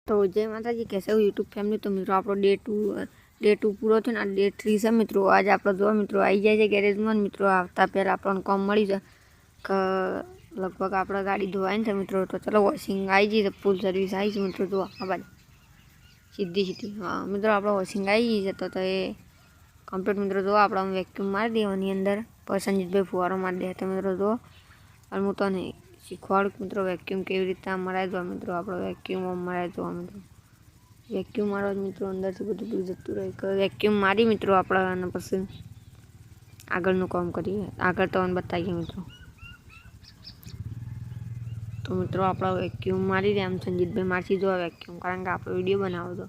तो जय माता जी, कैसे हो यूट्यूब फैमिली। तो मित्रों आप डे टू पूरा थो, डे 3 है मित्रों। आज आप जो मित्रों आई जाए गैरेज में मित्रों। आता पहला अपन कॉम मળી જાય लगभग आप गाड़ी धोवाई थे मित्रों। तो चलो वॉशिंग आई जी, तो फूल सर्विस आई है मित्रों। जो हाँ भाई सीधी सीधी हाँ मित्रों आप वॉशिंग आई गई है। तो ये कम्प्लीट मित्रों जो आप वेक्यूम मार देवानी अंदर पर संजीत भाई फुवारो मार दे। तो मित्रों जो और हूँ तो नहीं શીખવાડું मित्रों वेक्यूम केवी रीते मराई दो मित्रों। आप वेक्यूम मराई दो मित्रों। वेक्यूम मारो मित्रों अंदर से બધું दूर जतुं रहे। वेक्यूम मारी मित्रों आपणे पछी આગળનું કામ કરીએ। આગળ તમને બતાવીએ मित्रों। तो मित्रों आपड़ा वेक्यूम मारी दे। आम संजीत भाई मारसी जो वेक्यूम, कारण के आप वीडियो बनावो तो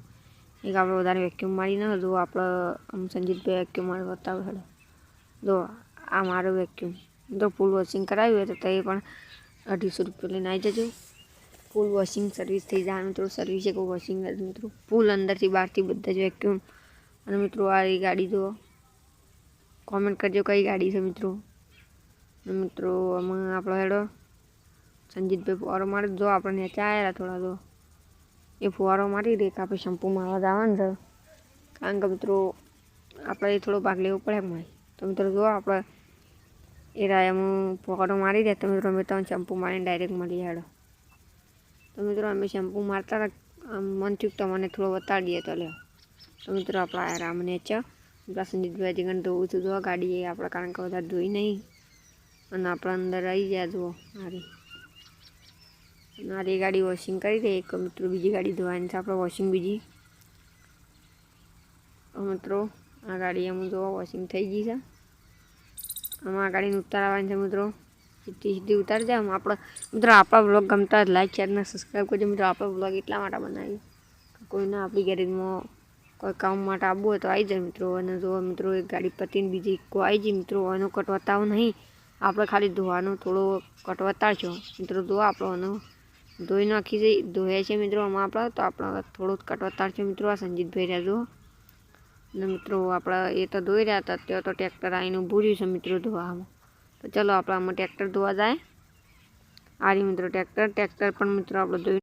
एक आप वधारे वेक्यूम मारी ना जो आप आम संजीत भाई वेक्यूम मार बतावे हेडो। जो आ मारो वेक्यूम तो फूल वॉशिंग करावी है तो ये पण 250 रुपये लेने आई जाजो। फूल वॉशिंग सर्विस थी जाए मित्रों। सर्विस एक वॉशिंग मित्रों फूल अंदर थी बाहर थी बधा ज वेक्यूम। और मित्रों आ गाड़ी जो कॉमेंट करजो कई गाड़ी से मित्रों। मित्रों हम आप हेडो संजीत भाई फुवारो मारे जो अपने नीचे आया थोड़ा जो ये फुवारो मारी दे आप शैम्पू मारवा जवान है। कारण के मित्रों आप थोड़ा भाग लेव पड़े मारी। तो मित्रों जो आप फुवारो मारी दे। तो मित्रों मैं तो शैम्पू मारी डायरेक्ट मरी हेडो। तो मित्रों अमे शैम्पू मारता मन थी तो मैंने थोड़ा बता दिए तो ले। तो मित्रों आप आया राम नीचे अपना संजीत भाई जगह धोऊ छू जो गाड़ी है आप कारण के बता धोई नहीं और आप अंदर आई जाए जो मारी गाड़ी वॉशिंग करी दे। एक मित्रों बीजी गाड़ी धोवानी है आप वॉशिंग बीजी। मित्रों आ गाड़ी हम जो वॉशिंग थी गई है। हम आ गाड़ी उतारवानी है मित्रों। सीधी सीधी उतार दे हम आप मित्रों। आप ब्लॉग गमता लाइक शेयर ने सब्सक्राइब करजो मित्रों। आप ब्लॉग एटला माटे बनावी कोई ना अपनी गैरेज में कोई काम माटे आववुं होय तो आई जाए मित्रों। अने जो मित्रों एक गाड़ी पतीने बीजी इक्को आई जी मित्रों। एनो कट बतावो नहीं आप खाली धोवानो थोड़ो कट बताड़शो मित्रों। जो आप धोई नाखी से धोया है मित्रों हम आप तो आप थोड़ो कट बताड़शो मित्रों। आ संजीत भाई रह्या जो ने मित्रों आप ये तो धोई रह्या था त्यो तो ट्रेक्टर आईने ऊभुं रह्युं छे मित्रों धोवा। तो चलो आप ट्रेक्टर धोवा जाए। आ रही मित्रों ट्रेक्टर पर मित्रों आप धोई